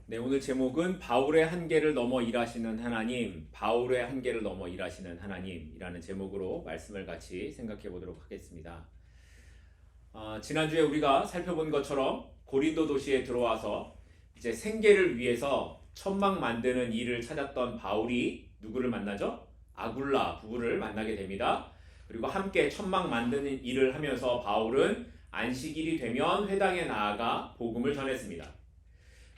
네, 오늘 제목은 바울의 한계를 넘어 일하시는 하나님, 바울의 한계를 넘어 일하시는 하나님이라는 제목으로 말씀을 같이 생각해 보도록 하겠습니다. 지난주에 우리가 살펴본 것처럼 고린도 도시에 들어와서 이제 생계를 위해서 천막 만드는 일을 찾았던 바울이 누구를 만나죠? 아굴라 부부를 만나게 됩니다. 그리고 함께 천막 만드는 일을 하면서 바울은 안식일이 되면 회당에 나아가 복음을 전했습니다.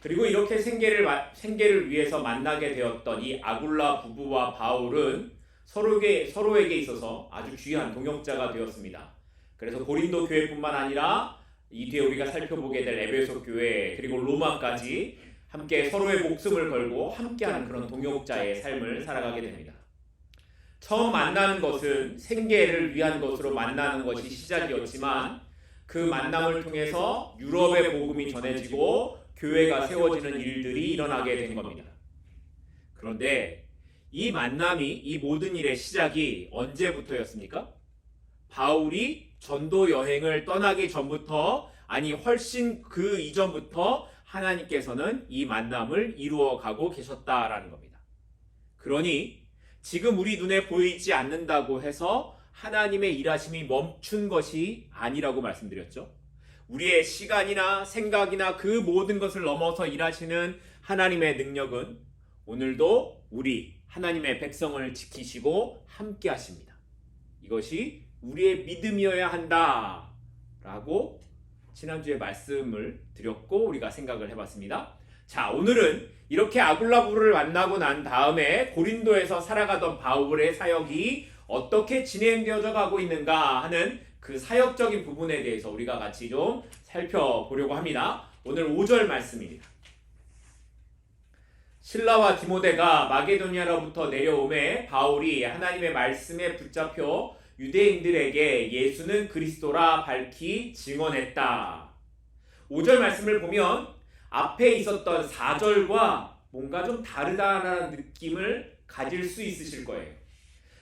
그리고 이렇게 생계를 위해서 만나게 되었던 이 아굴라 부부와 바울은 서로에게 있어서 아주 귀한 동역자가 되었습니다. 그래서 고린도 교회뿐만 아니라 이 뒤에 우리가 살펴보게 될 에베소 교회 그리고 로마까지 함께 서로의 목숨을 걸고 함께하는 그런 동역자의 삶을 살아가게 됩니다. 처음 만나는 것은 생계를 위한 것으로 만나는 것이 시작이었지만 그 만남을 통해서 유럽의 복음이 전해지고 교회가 세워지는 일들이 일어나게 된 겁니다. 그런데 이 만남이, 이 모든 일의 시작이 언제부터였습니까? 바울이 전도 여행을 떠나기 전부터, 아니 훨씬 그 이전부터 하나님께서는 이 만남을 이루어 가고 계셨다라는 겁니다. 그러니 지금 우리 눈에 보이지 않는다고 해서 하나님의 일하심이 멈춘 것이 아니라고 말씀드렸죠. 우리의 시간이나 생각이나 그 모든 것을 넘어서 일하시는 하나님의 능력은 오늘도 우리 하나님의 백성을 지키시고 함께 하십니다. 이것이 우리의 믿음이어야 한다 라고 지난주에 말씀을 드렸고 우리가 생각을 해봤습니다. 자, 오늘은 이렇게 아굴라 부부를 만나고 난 다음에 고린도에서 살아가던 바울의 사역이 어떻게 진행되어져 가고 있는가 하는 그 사역적인 부분에 대해서 우리가 같이 좀 살펴보려고 합니다. 오늘 5절 말씀입니다. 실라와 디모데가 마게도니아로부터 내려오매 바울이 하나님의 말씀에 붙잡혀 유대인들에게 예수는 그리스도라 밝히 증언했다. 5절 말씀을 보면 앞에 있었던 4절과 뭔가 좀 다르다라는 느낌을 가질 수 있으실 거예요.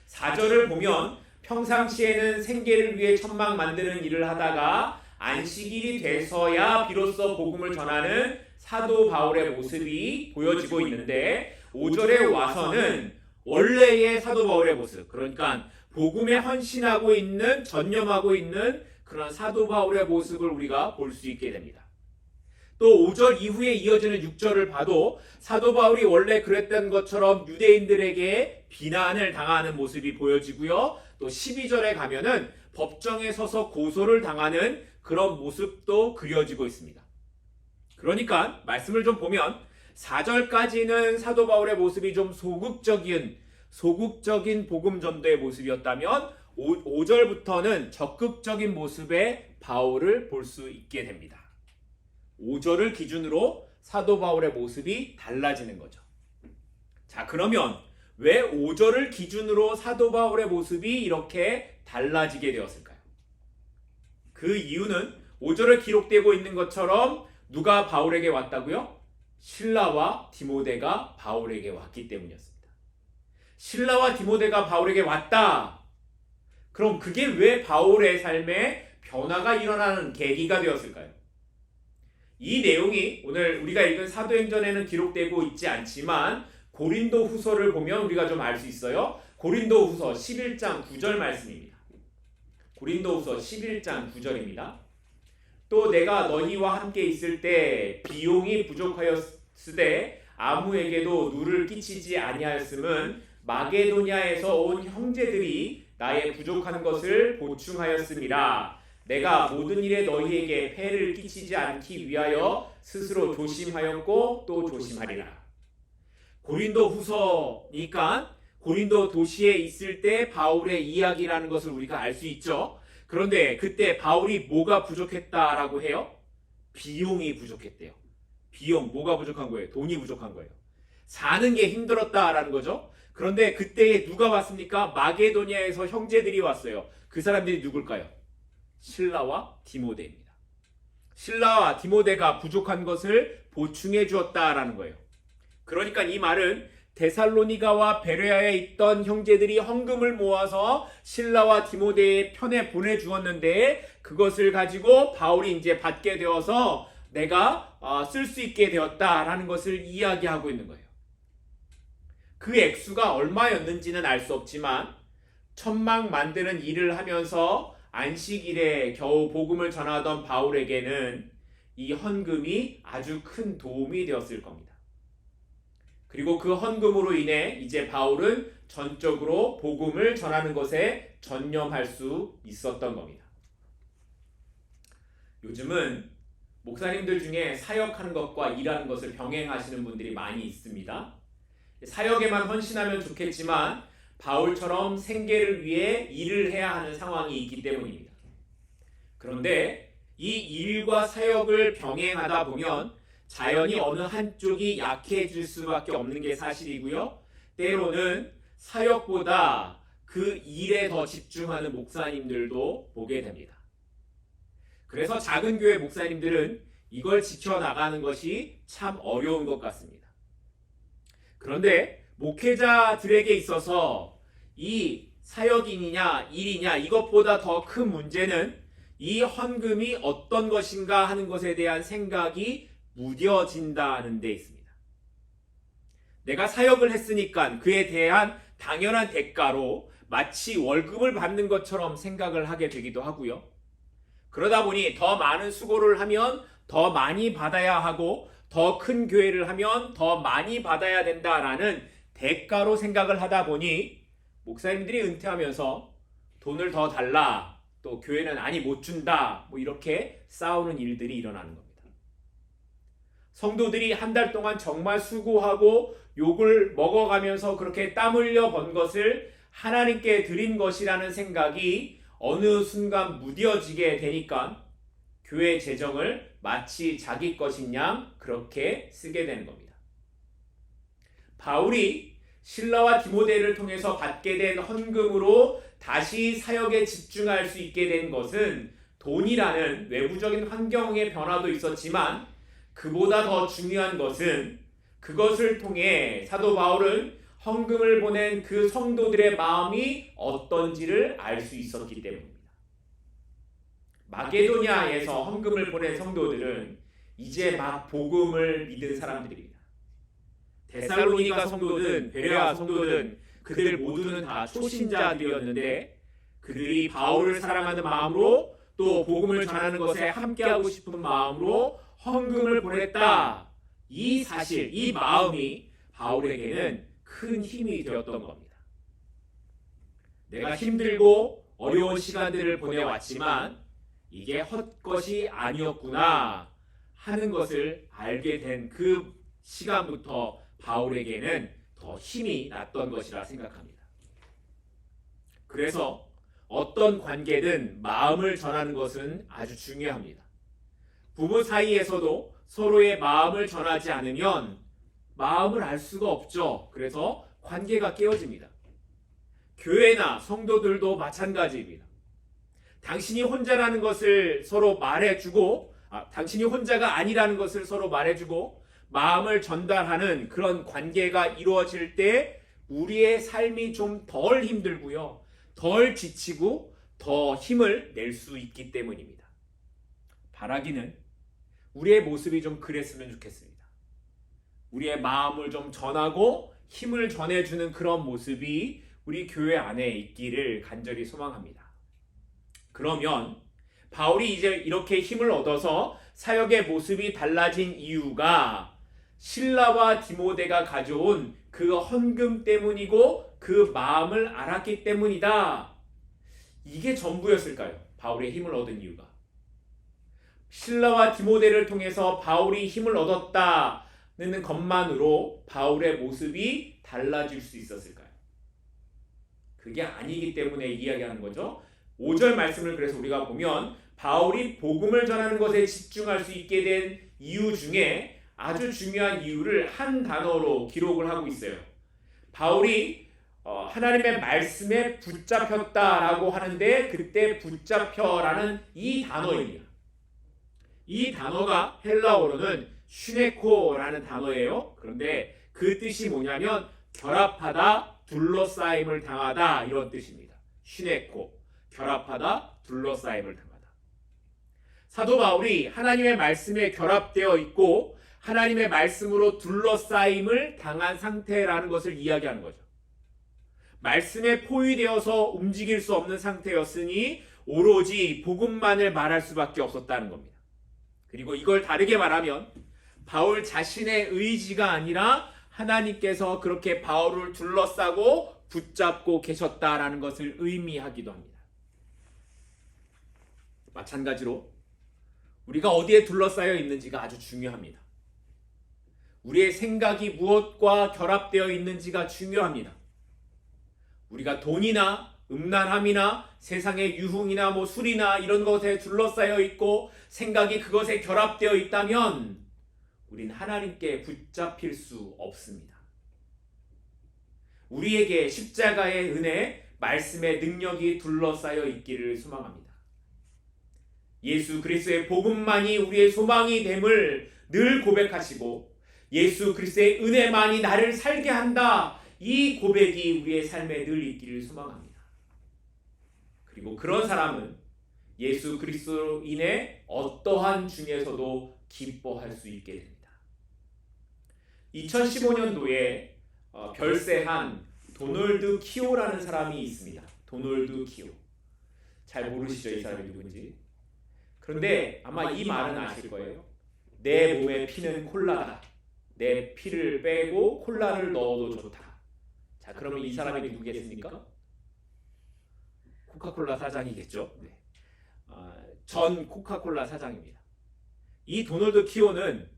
4절을 보면 평상시에는 생계를 위해 천막 만드는 일을 하다가 안식일이 돼서야 비로소 복음을 전하는 사도 바울의 모습이 보여지고 있는데 5절에 와서는 원래의 사도 바울의 모습, 그러니까 복음에 헌신하고 있는, 전념하고 있는 그런 사도 바울의 모습을 우리가 볼 수 있게 됩니다. 또 5절 이후에 이어지는 6절을 봐도 사도 바울이 원래 그랬던 것처럼 유대인들에게 비난을 당하는 모습이 보여지고요. 또 12절에 가면은 법정에 서서 고소를 당하는 그런 모습도 그려지고 있습니다. 그러니까 말씀을 좀 보면 4절까지는 사도 바울의 모습이 좀 소극적인 복음 전도의 모습이었다면 5절부터는 적극적인 모습의 바울을 볼 수 있게 됩니다. 5절을 기준으로 사도 바울의 모습이 달라지는 거죠. 자, 그러면 왜 5절을 기준으로 사도 바울의 모습이 이렇게 달라지게 되었을까요? 그 이유는 5절에 기록되고 있는 것처럼 누가 바울에게 왔다고요? 실라와 디모데가 바울에게 왔기 때문이었습니다. 실라와 디모데가 바울에게 왔다. 그럼 그게 왜 바울의 삶에 변화가 일어나는 계기가 되었을까요? 이 내용이 오늘 우리가 읽은 사도행전에는 기록되고 있지 않지만 고린도 후서를 보면 우리가 좀 알 수 있어요. 고린도 후서 11장 9절 말씀입니다. 고린도 후서 11장 9절입니다. 또 내가 너희와 함께 있을 때 비용이 부족하였으되 아무에게도 누를 끼치지 아니하였음은 마게도냐에서 온 형제들이 나의 부족한 것을 보충하였음이라. 내가 모든 일에 너희에게 폐를 끼치지 않기 위하여 스스로 조심하였고 또 조심하리라. 고린도 후서니까 고린도 도시에 있을 때 바울의 이야기라는 것을 우리가 알 수 있죠. 그런데 그때 바울이 뭐가 부족했다라고 해요? 비용이 부족했대요. 비용, 뭐가 부족한 거예요? 돈이 부족한 거예요. 사는 게 힘들었다라는 거죠. 그런데 그때 누가 왔습니까? 마게도니아에서 형제들이 왔어요. 그 사람들이 누굴까요? 실라와 디모데입니다. 실라와 디모데가 부족한 것을 보충해 주었다라는 거예요. 그러니까 이 말은 데살로니가와 베레아에 있던 형제들이 헌금을 모아서 실라와 디모데의 편에 보내주었는데 그것을 가지고 바울이 이제 받게 되어서 내가 쓸 수 있게 되었다라는 것을 이야기하고 있는 거예요. 그 액수가 얼마였는지는 알 수 없지만 천막 만드는 일을 하면서 안식일에 겨우 복음을 전하던 바울에게는 이 헌금이 아주 큰 도움이 되었을 겁니다. 그리고 그 헌금으로 인해 이제 바울은 전적으로 복음을 전하는 것에 전념할 수 있었던 겁니다. 요즘은 목사님들 중에 사역하는 것과 일하는 것을 병행하시는 분들이 많이 있습니다. 사역에만 헌신하면 좋겠지만 바울처럼 생계를 위해 일을 해야 하는 상황이 있기 때문입니다. 그런데 이 일과 사역을 병행하다 보면 자연히 어느 한쪽이 약해질 수밖에 없는 게 사실이고요. 때로는 사역보다 그 일에 더 집중하는 목사님들도 보게 됩니다. 그래서 작은 교회 목사님들은 이걸 지켜나가는 것이 참 어려운 것 같습니다. 그런데 목회자들에게 있어서 이 사역인이냐 일이냐 이것보다 더 큰 문제는 이 헌금이 어떤 것인가 하는 것에 대한 생각이 무뎌진다는 데 있습니다. 내가 사역을 했으니까 그에 대한 당연한 대가로 마치 월급을 받는 것처럼 생각을 하게 되기도 하고요. 그러다 보니 더 많은 수고를 하면 더 많이 받아야 하고 더 큰 교회를 하면 더 많이 받아야 된다라는 대가로 생각을 하다 보니 목사님들이 은퇴하면서 돈을 더 달라, 또 교회는 아니 못 준다, 이렇게 싸우는 일들이 일어나는 겁니다. 성도들이 한 달 동안 정말 수고하고 욕을 먹어가면서 그렇게 땀 흘려 번 것을 하나님께 드린 것이라는 생각이 어느 순간 무뎌지게 되니까 교회 재정을 마치 자기 것인 양 그렇게 쓰게 되는 겁니다. 바울이 실라와 디모데를 통해서 받게 된 헌금으로 다시 사역에 집중할 수 있게 된 것은 돈이라는 외부적인 환경의 변화도 있었지만 그보다 더 중요한 것은 그것을 통해 사도 바울은 헌금을 보낸 그 성도들의 마음이 어떤지를 알 수 있었기 때문입니다. 마게도냐에서 헌금을 보낸 성도들은 이제 막 복음을 믿은 사람들입니다. 데살로니가 성도든 베레아 성도든 그들 모두는 다 초신자들이었는데 그들이 바울을 사랑하는 마음으로 또 복음을 전하는 것에 함께하고 싶은 마음으로 헌금을 보냈다. 이 사실, 이 마음이 바울에게는 큰 힘이 되었던 겁니다. 내가 힘들고 어려운 시간들을 보내왔지만 이게 헛것이 아니었구나 하는 것을 알게 된 그 시간부터 바울에게는 더 힘이 났던 것이라 생각합니다. 그래서 어떤 관계든 마음을 전하는 것은 아주 중요합니다. 부부 사이에서도 서로의 마음을 전하지 않으면 마음을 알 수가 없죠. 그래서 관계가 깨어집니다. 교회나 성도들도 마찬가지입니다. 당신이 혼자라는 것을 서로 말해주고 당신이 혼자가 아니라는 것을 서로 말해주고 마음을 전달하는 그런 관계가 이루어질 때 우리의 삶이 좀 덜 힘들고요. 덜 지치고 더 힘을 낼 수 있기 때문입니다. 바라기는 우리의 모습이 좀 그랬으면 좋겠습니다. 우리의 마음을 좀 전하고 힘을 전해주는 그런 모습이 우리 교회 안에 있기를 간절히 소망합니다. 그러면 바울이 이제 이렇게 힘을 얻어서 사역의 모습이 달라진 이유가 실라와 디모데가 가져온 그 헌금 때문이고 그 마음을 알았기 때문이다. 이게 전부였을까요? 바울의 힘을 얻은 이유가. 실라와 디모데를 통해서 바울이 힘을 얻었다는 것만으로 바울의 모습이 달라질 수 있었을까요? 그게 아니기 때문에 이야기하는 거죠. 5절 말씀을 그래서 우리가 보면 바울이 복음을 전하는 것에 집중할 수 있게 된 이유 중에 아주 중요한 이유를 한 단어로 기록을 하고 있어요. 바울이 하나님의 말씀에 붙잡혔다라고 하는데 그때 붙잡혀라는 이 단어입니다. 이 단어가 헬라어로는 슈네코라는 단어예요. 그런데 그 뜻이 뭐냐면 결합하다, 둘러싸임을 당하다 이런 뜻입니다. 슈네코, 결합하다, 둘러싸임을 당하다. 사도 바울이 하나님의 말씀에 결합되어 있고 하나님의 말씀으로 둘러싸임을 당한 상태라는 것을 이야기하는 거죠. 말씀에 포위되어서 움직일 수 없는 상태였으니 오로지 복음만을 말할 수밖에 없었다는 겁니다. 그리고 이걸 다르게 말하면 바울 자신의 의지가 아니라 하나님께서 그렇게 바울을 둘러싸고 붙잡고 계셨다라는 것을 의미하기도 합니다. 마찬가지로 우리가 어디에 둘러싸여 있는지가 아주 중요합니다. 우리의 생각이 무엇과 결합되어 있는지가 중요합니다. 우리가 돈이나 음란함이나 세상의 유흥이나 술이나 이런 것에 둘러싸여 있고 생각이 그것에 결합되어 있다면 우린 하나님께 붙잡힐 수 없습니다. 우리에게 십자가의 은혜, 말씀의 능력이 둘러싸여 있기를 소망합니다. 예수 그리스도의 복음만이 우리의 소망이 됨을 늘 고백하시고 예수 그리스도의 은혜만이 나를 살게 한다. 이 고백이 우리의 삶에 늘 있기를 소망합니다. 그리고 그런 사람은 예수 그리스도로 인해 어떠한 중에서도 기뻐할 수 있게 됩니다. 2015년도에 별세한 도널드 키오라는 사람이 있습니다. 도널드 키오. 잘 모르시죠, 이 사람이 누군지. 그런데 아마 이 말은 아실 거예요. 내 몸에 피는 콜라다. 내 피를 빼고 콜라를 넣어도 좋다. 자, 그러면 이 사람이 누구겠습니까? 코카콜라 사장이겠죠. 네. 전 코카콜라 사장입니다. 이 도널드 키오는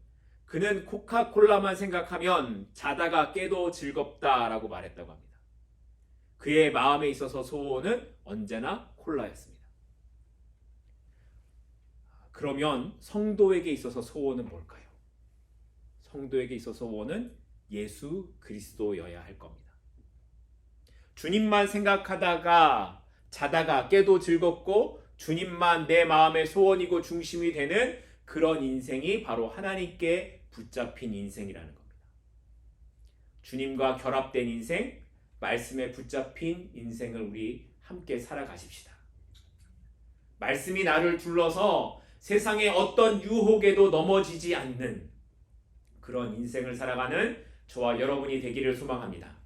그는 코카콜라만 생각하면 자다가 깨도 즐겁다라고 말했다고 합니다. 그의 마음에 있어서 소원은 언제나 콜라였습니다. 그러면 성도에게 있어서 소원은 뭘까요? 성도에게 있어서 소원은 예수 그리스도여야 할 겁니다. 주님만 생각하다가 자다가 깨도 즐겁고 주님만 내 마음의 소원이고 중심이 되는 그런 인생이 바로 하나님께 붙잡힌 인생이라는 겁니다. 주님과 결합된 인생, 말씀에 붙잡힌 인생을 우리 함께 살아가십시다. 말씀이 나를 둘러서 세상의 어떤 유혹에도 넘어지지 않는 그런 인생을 살아가는 저와 여러분이 되기를 소망합니다.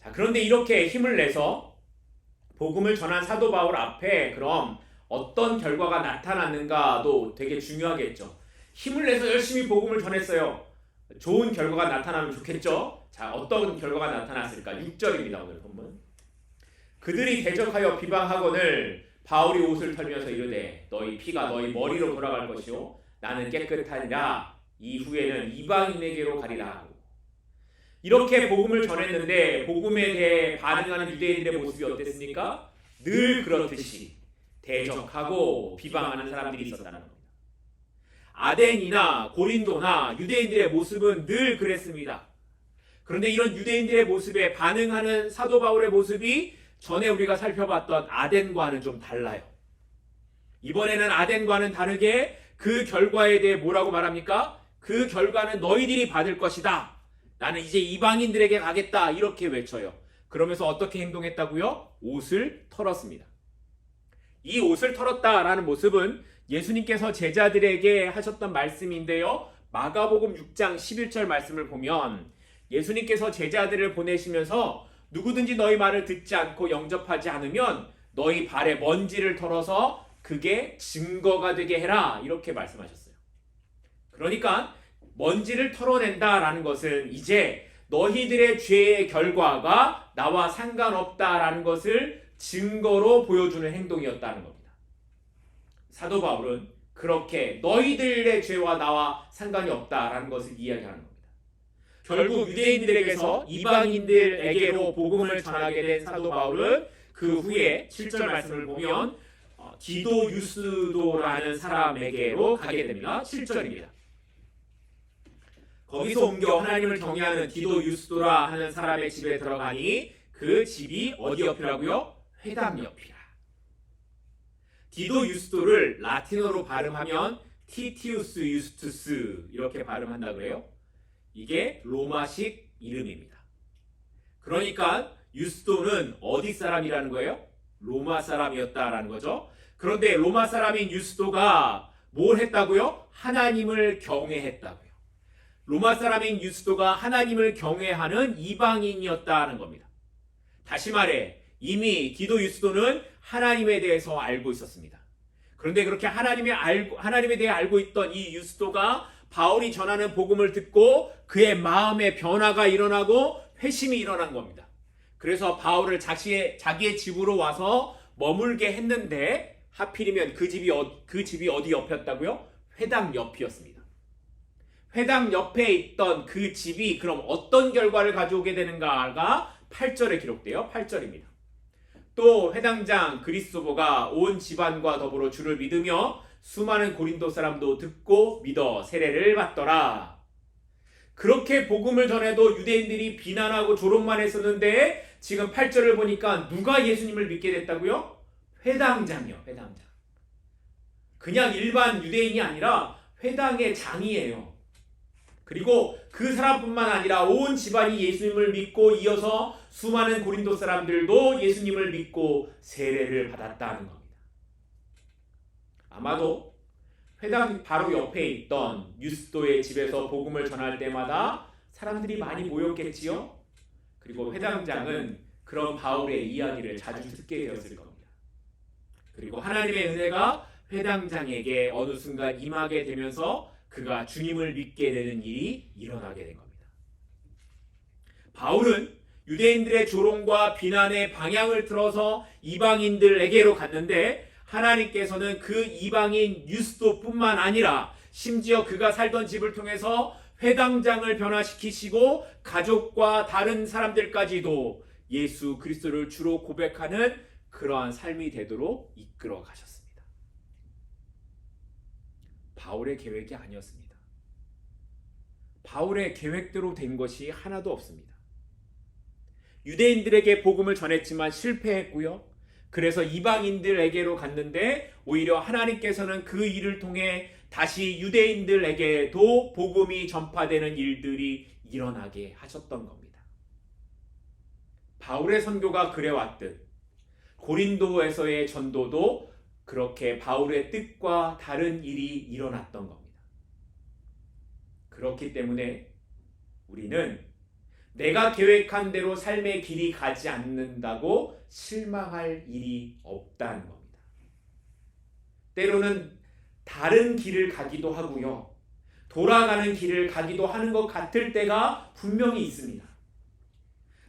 자, 그런데 이렇게 힘을 내서 복음을 전한 사도 바울 앞에 그럼 어떤 결과가 나타났는가도 되게 중요하겠죠. 힘을 내서 열심히 복음을 전했어요. 좋은 결과가 나타나면 좋겠죠. 자, 어떤 결과가 나타났을까? 6절입니다. 오늘 본문. 그들이 대적하여 비방하거늘 바울이 옷을 털면서 이르되 너희 피가 너희 머리로 돌아갈 것이요 나는 깨끗하니라. 이후에는 이방인에게로 가리라 하고. 이렇게 복음을 전했는데 복음에 대해 반응하는 유대인들의 모습이 어땠습니까? 늘 그렇듯이 대적하고 비방하는 사람들이 있었다는 겁니다. 아덴이나 고린도나 유대인들의 모습은 늘 그랬습니다. 그런데 이런 유대인들의 모습에 반응하는 사도 바울의 모습이 전에 우리가 살펴봤던 아덴과는 좀 달라요. 이번에는 아덴과는 다르게 그 결과에 대해 뭐라고 말합니까? 그 결과는 너희들이 받을 것이다. 나는 이제 이방인들에게 가겠다. 이렇게 외쳐요. 그러면서 어떻게 행동했다고요? 옷을 털었습니다. 이 옷을 털었다라는 모습은 예수님께서 제자들에게 하셨던 말씀인데요. 마가복음 6장 11절 말씀을 보면 예수님께서 제자들을 보내시면서 누구든지 너희 말을 듣지 않고 영접하지 않으면 너희 발에 먼지를 털어서 그게 증거가 되게 해라. 이렇게 말씀하셨어요. 그러니까 먼지를 털어낸다라는 것은 이제 너희들의 죄의 결과가 나와 상관없다라는 것을 증거로 보여주는 행동이었다는 겁니다. 사도 바울은 그렇게 너희들의 죄와 나와 상관이 없다라는 것을 이야기하는 겁니다. 결국 유대인들에게서 이방인들에게로 복음을 전하게 된 사도 바울은 그 후에 7절 말씀을 보면 디도 유스도라는 사람에게로 가게 됩니다. 7절입니다. 거기서 옮겨 하나님을 경외하는 디도 유스도라 하는 사람의 집에 들어가니 그 집이 어디 옆이라고요? 회당 옆이라. 디도 유스도를 라틴어로 발음하면 티티우스 유스투스 이렇게 발음한다 그래요. 이게 로마식 이름입니다. 그러니까 유스도는 어디 사람이라는 거예요? 로마 사람이었다라는 거죠. 그런데 로마 사람인 유스도가 뭘 했다고요? 하나님을 경외했다고요. 로마 사람인 유스도가 하나님을 경외하는 이방인이었다는 겁니다. 다시 말해 이미 디도 유스도는 하나님에 대해서 알고 있었습니다. 그런데 그렇게 하나님에 대해 알고 있던 이 유스도가 바울이 전하는 복음을 듣고 그의 마음에 변화가 일어나고 회심이 일어난 겁니다. 그래서 바울을 자기의 집으로 와서 머물게 했는데 하필이면 그 집이 어디 옆이었다고요? 회당 옆이었습니다. 회당 옆에 있던 그 집이 그럼 어떤 결과를 가져오게 되는가가 8절에 기록돼요. 8절입니다. 또 회당장 그리스도보가 온 집안과 더불어 주를 믿으며 수많은 고린도 사람도 듣고 믿어 세례를 받더라. 그렇게 복음을 전해도 유대인들이 비난하고 조롱만 했었는데 지금 8절을 보니까 누가 예수님을 믿게 됐다고요? 회당장이요. 회당장. 그냥 일반 유대인이 아니라 회당의 장이에요. 그리고 그 사람뿐만 아니라 온 집안이 예수님을 믿고 이어서 수많은 고린도 사람들도 예수님을 믿고 세례를 받았다는 겁니다. 아마도 회당 바로 옆에 있던 유스도의 집에서 복음을 전할 때마다 사람들이 많이 모였겠지요. 그리고 회당장은 그런 바울의 이야기를 자주 듣게 되었을 겁니다. 그리고 하나님의 은혜가 회당장에게 어느 순간 임하게 되면서 그가 주님을 믿게 되는 일이 일어나게 된 겁니다. 바울은 유대인들의 조롱과 비난의 방향을 틀어서 이방인들에게로 갔는데 하나님께서는 그 이방인 유스도뿐만 아니라 심지어 그가 살던 집을 통해서 회당장을 변화시키시고 가족과 다른 사람들까지도 예수 그리스도를 주로 고백하는 그러한 삶이 되도록 이끌어 가셨습니다. 바울의 계획이 아니었습니다. 바울의 계획대로 된 것이 하나도 없습니다. 유대인들에게 복음을 전했지만 실패했고요. 그래서 이방인들에게로 갔는데 오히려 하나님께서는 그 일을 통해 다시 유대인들에게도 복음이 전파되는 일들이 일어나게 하셨던 겁니다. 바울의 선교가 그래왔듯 고린도에서의 전도도 그렇게 바울의 뜻과 다른 일이 일어났던 겁니다. 그렇기 때문에 우리는 내가 계획한 대로 삶의 길이 가지 않는다고 실망할 일이 없다는 겁니다. 때로는 다른 길을 가기도 하고요. 돌아가는 길을 가기도 하는 것 같을 때가 분명히 있습니다.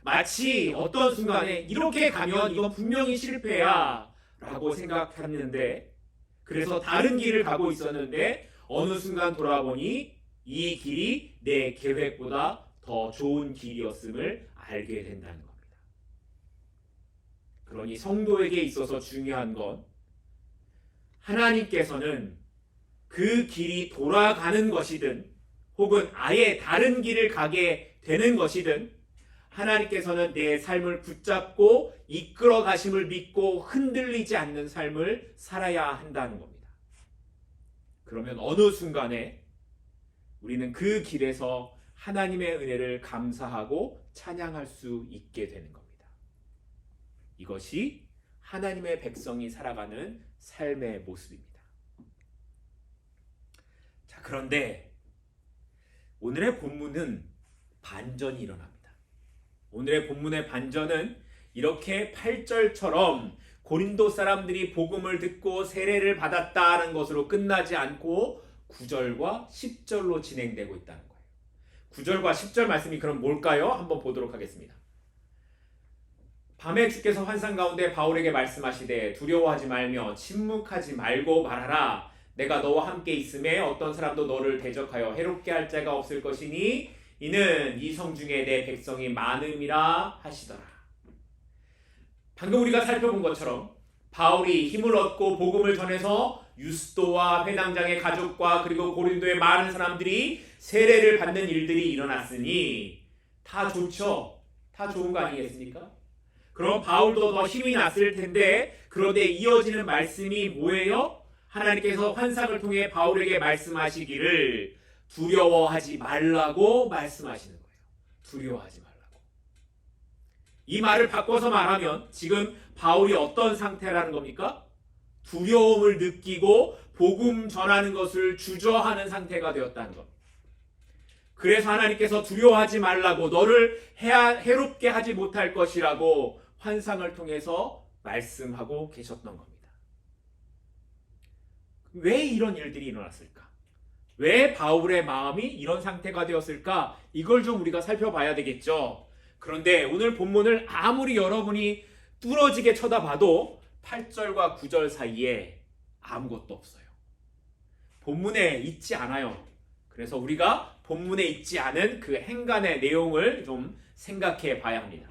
마치 어떤 순간에 이렇게 가면 이건 분명히 실패야 라고 생각했는데 그래서 다른 길을 가고 있었는데 어느 순간 돌아보니 이 길이 내 계획보다 더 좋은 길이었음을 알게 된다는 겁니다. 그러니 성도에게 있어서 중요한 건 하나님께서는 그 길이 돌아가는 것이든 혹은 아예 다른 길을 가게 되는 것이든 하나님께서는 내 삶을 붙잡고 이끌어 가심을 믿고 흔들리지 않는 삶을 살아야 한다는 겁니다. 그러면 어느 순간에 우리는 그 길에서 하나님의 은혜를 감사하고 찬양할 수 있게 되는 겁니다. 이것이 하나님의 백성이 살아가는 삶의 모습입니다. 자, 그런데 오늘의 본문은 반전이 일어납니다. 오늘의 본문의 반전은 이렇게 8절처럼 고린도 사람들이 복음을 듣고 세례를 받았다는 것으로 끝나지 않고 9절과 10절로 진행되고 있다는 거예요. 9절과 10절 말씀이 그럼 뭘까요? 한번 보도록 하겠습니다. 밤에 주께서 환상 가운데 바울에게 말씀하시되 두려워하지 말며 침묵하지 말고 말하라. 내가 너와 함께 있음에 어떤 사람도 너를 대적하여 해롭게 할 자가 없을 것이니 이는 이 성 중에 내 백성이 많음이라 하시더라. 방금 우리가 살펴본 것처럼 바울이 힘을 얻고 복음을 전해서 유스도와 회당장의 가족과 그리고 고린도의 많은 사람들이 세례를 받는 일들이 일어났으니 다 좋죠. 다 좋은 거 아니겠습니까? 그럼 바울도 더 힘이 났을 텐데 그런데 이어지는 말씀이 뭐예요? 하나님께서 환상을 통해 바울에게 말씀하시기를 두려워하지 말라고 말씀하시는 거예요. 두려워하지 말라고. 이 말을 바꿔서 말하면 지금 바울이 어떤 상태라는 겁니까? 두려움을 느끼고 복음 전하는 것을 주저하는 상태가 되었다는 것. 그래서 하나님께서 두려워하지 말라고, 너를 해롭게 하지 못할 것이라고 환상을 통해서 말씀하고 계셨던 겁니다. 왜 이런 일들이 일어났을까? 왜 바울의 마음이 이런 상태가 되었을까? 이걸 좀 우리가 살펴봐야 되겠죠. 그런데 오늘 본문을 아무리 여러분이 뚫어지게 쳐다봐도 8절과 9절 사이에 아무것도 없어요. 본문에 있지 않아요. 그래서 우리가 본문에 있지 않은 그 행간의 내용을 좀 생각해 봐야 합니다.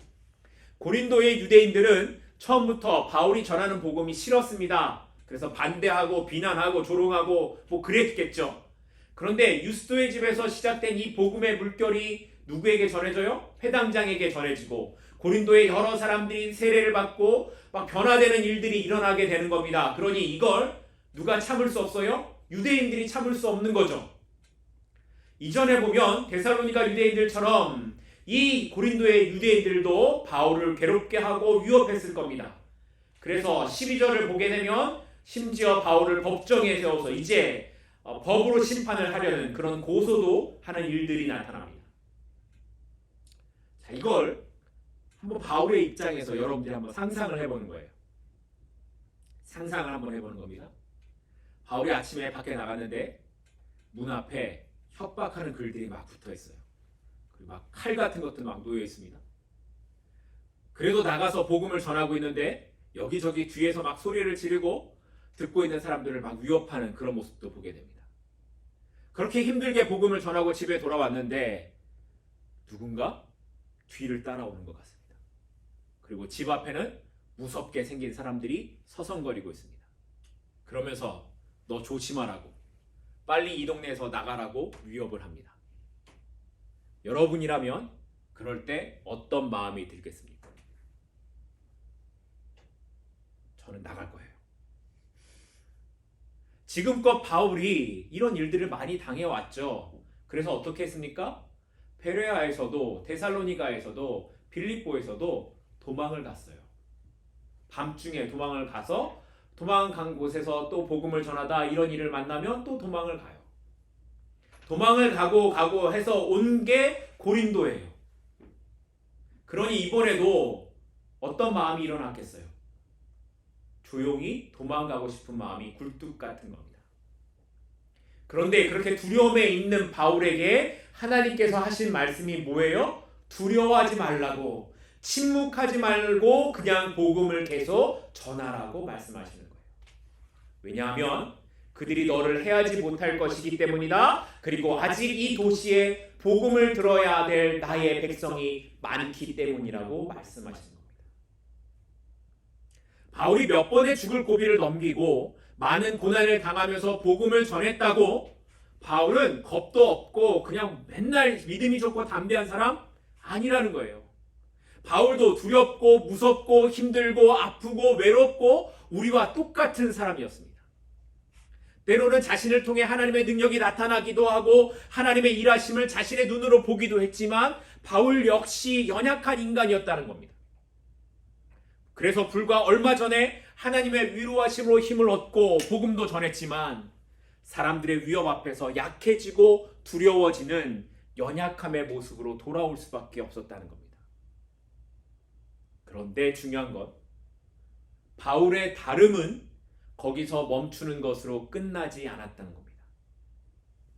고린도의 유대인들은 처음부터 바울이 전하는 복음이 싫었습니다. 그래서 반대하고 비난하고 조롱하고 뭐 그랬겠죠. 그런데 유스도의 집에서 시작된 이 복음의 물결이 누구에게 전해져요? 회당장에게 전해지고 고린도의 여러 사람들이 세례를 받고 막 변화되는 일들이 일어나게 되는 겁니다. 그러니 이걸 누가 참을 수 없어요? 유대인들이 참을 수 없는 거죠. 이전에 보면 데살로니가 유대인들처럼 이 고린도의 유대인들도 바울을 괴롭게 하고 위협했을 겁니다. 그래서 12절을 보게 되면 심지어 바울을 법정에 세워서 이제 법으로 심판을 하려는 그런 고소도 하는 일들이 나타납니다. 자, 이걸 한번 바울의 입장에서 여러분들이 한번 상상을 해보는 거예요. 상상을 한번 해보는 겁니다. 바울이 아침에 밖에 나갔는데 문 앞에 협박하는 글들이 막 붙어 있어요. 그리고 막 칼 같은 것도 막 놓여 있습니다. 그래도 나가서 복음을 전하고 있는데 여기저기 뒤에서 막 소리를 지르고 듣고 있는 사람들을 막 위협하는 그런 모습도 보게 됩니다. 그렇게 힘들게 복음을 전하고 집에 돌아왔는데 누군가 뒤를 따라오는 것 같습니다. 그리고 집 앞에는 무섭게 생긴 사람들이 서성거리고 있습니다. 그러면서 너 조심하라고, 빨리 이 동네에서 나가라고 위협을 합니다. 여러분이라면 그럴 때 어떤 마음이 들겠습니까? 저는 나갈 거예요. 지금껏 바울이 이런 일들을 많이 당해왔죠. 그래서 어떻게 했습니까? 베레아에서도 데살로니가에서도 빌립보에서도 도망을 갔어요. 밤중에 도망을 가서 도망간 곳에서 또 복음을 전하다 이런 일을 만나면 또 도망을 가요. 도망을 가고 해서 온 게 고린도예요. 그러니 이번에도 어떤 마음이 일어났겠어요? 조용히 도망가고 싶은 마음이 굴뚝 같은 겁니다. 그런데 그렇게 두려움에 있는 바울에게 하나님께서 하신 말씀이 뭐예요? 두려워하지 말라고, 침묵하지 말고 그냥 복음을 계속 전하라고 말씀하시는 거예요. 왜냐하면 그들이 너를 해하지 못할 것이기 때문이다. 그리고 아직 이 도시에 복음을 들어야 될 나의 백성이 많기 때문이라고 말씀하시는 겁니다. 바울이 몇 번의 죽을 고비를 넘기고 많은 고난을 당하면서 복음을 전했다고 바울은 겁도 없고 그냥 맨날 믿음이 좋고 담대한 사람 아니라는 거예요. 바울도 두렵고 무섭고 힘들고 아프고 외롭고 우리와 똑같은 사람이었습니다. 때로는 자신을 통해 하나님의 능력이 나타나기도 하고 하나님의 일하심을 자신의 눈으로 보기도 했지만 바울 역시 연약한 인간이었다는 겁니다. 그래서 불과 얼마 전에 하나님의 위로하심으로 힘을 얻고 복음도 전했지만 사람들의 위협 앞에서 약해지고 두려워지는 연약함의 모습으로 돌아올 수밖에 없었다는 겁니다. 그런데 중요한 건 바울의 다름은 거기서 멈추는 것으로 끝나지 않았다는 겁니다.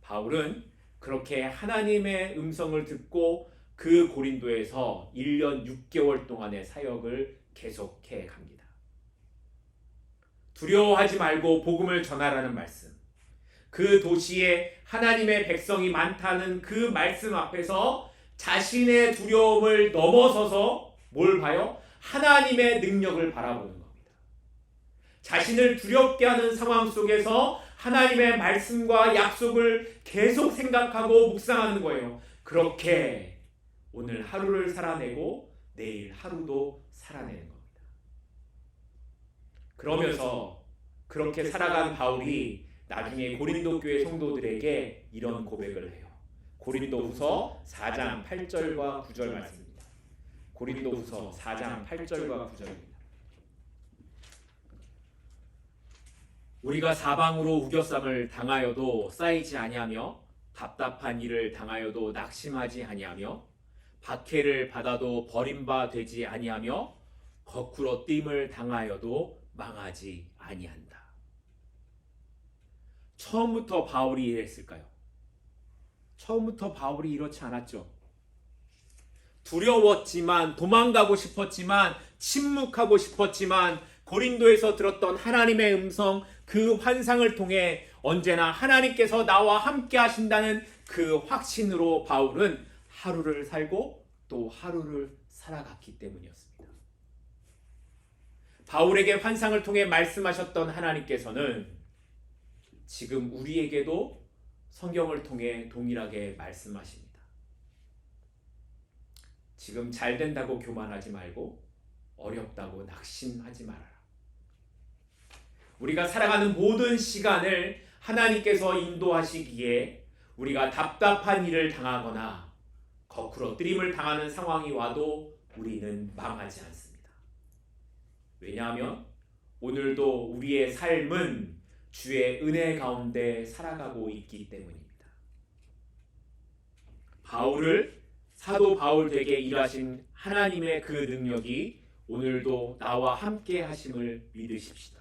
바울은 그렇게 하나님의 음성을 듣고 그 고린도에서 1년 6개월 동안의 사역을 계속해 갑니다. 두려워하지 말고 복음을 전하라는 말씀, 그 도시에 하나님의 백성이 많다는 그 말씀 앞에서 자신의 두려움을 넘어서서 뭘 봐요? 하나님의 능력을 바라보는 겁니다. 자신을 두렵게 하는 상황 속에서 하나님의 말씀과 약속을 계속 생각하고 묵상하는 거예요. 그렇게 오늘 하루를 살아내고 내일 하루도 살아내는 겁니다. 그러면서 그렇게 살아간 바울이 나중에 고린도 교회 성도들에게 이런 고백을 해요. 고린도후서 4장 8절과 9절 말씀입니다. 고린도후서 4장 8절과 9절입니다. 우리가 사방으로 우겨쌈을 당하여도 쌓이지 아니하며 답답한 일을 당하여도 낙심하지 아니하며 박해를 받아도 버림바 되지 아니하며 거꾸로 띠임을 당하여도 망하지 아니한다. 처음부터 바울이 이랬을까요? 처음부터 바울이 이렇지 않았죠. 두려웠지만, 도망가고 싶었지만, 침묵하고 싶었지만, 고린도에서 들었던 하나님의 음성, 그 환상을 통해 언제나 하나님께서 나와 함께 하신다는 그 확신으로 바울은 하루를 살고 또 하루를 살아갔기 때문이었습니다. 바울에게 환상을 통해 말씀하셨던 하나님께서는 지금 우리에게도 성경을 통해 동일하게 말씀하십니다. 지금 잘 된다고 교만하지 말고 어렵다고 낙심하지 말아라. 우리가 살아가는 모든 시간을 하나님께서 인도하시기에 우리가 답답한 일을 당하거나 거꾸로 뜨림을 당하는 상황이 와도 우리는 망하지 않습니다. 왜냐하면 오늘도 우리의 삶은 주의 은혜 가운데 살아가고 있기 때문입니다. 바울을 사도 바울 되게 일하신 하나님의 그 능력이 오늘도 나와 함께 하심을 믿으십시다.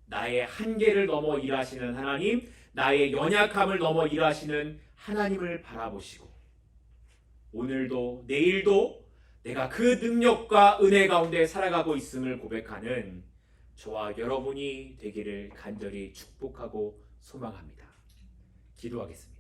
나의 한계를 넘어 일하시는 하나님, 나의 연약함을 넘어 일하시는 하나님을 바라보시고 오늘도 내일도 내가 그 능력과 은혜 가운데 살아가고 있음을 고백하는 저와 여러분이 되기를 간절히 축복하고 소망합니다. 기도하겠습니다.